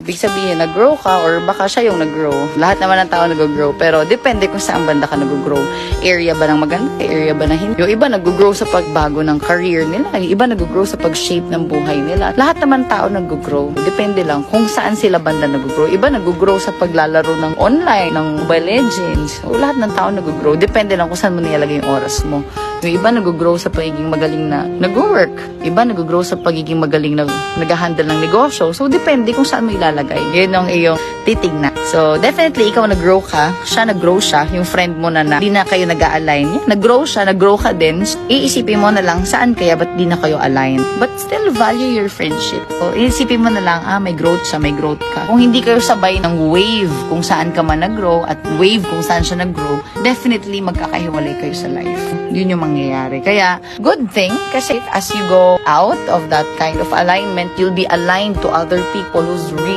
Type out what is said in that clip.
Ibig sabihin, nag-grow ka or baka siya yung nag-grow. Lahat naman ng tao nag-grow, pero depende kung saan banda ka nag-grow. Area ba ng maganda? Area ba ng hindi? Yung iba nag-grow sa pagbago ng career nila. Yung iba nag-grow sa pag-shape ng buhay nila. Lahat naman tao nag-grow. Depende lang kung saan sila banda nag-grow. Iba nag-grow sa paglalaro ng online, ng Mobile Legends. O lahat ng tao nag-grow. Depende lang kung saan mo nilalagay yung oras mo. Yung iba nag-grow sa pagiging magaling na nag-work. Iba nag-grow sa pagiging magaling na nag-handle ng negosyo. So, depende kung saan mo ilalagay. Yun ang iyong titignan. So, definitely, ikaw nag-grow ka. Siya nag-grow siya. Yung friend mo na di na kayo nag-a-align. Nag-grow siya, nag-grow ka din. Iisipin mo na lang, saan kaya ba't di na kayo align? But still value your friendship. So, iisipin mo na lang, may growth siya, may growth ka. Kung hindi kayo sabay ng wave kung saan ka man nag-grow at wave kung saan siya nag-grow, definitely magkakahiwalay kayo sa life. Yun yung mangyayari. Kaya, good thing, kasi as you go out of that kind of alignment, you'll be aligned to other people who's really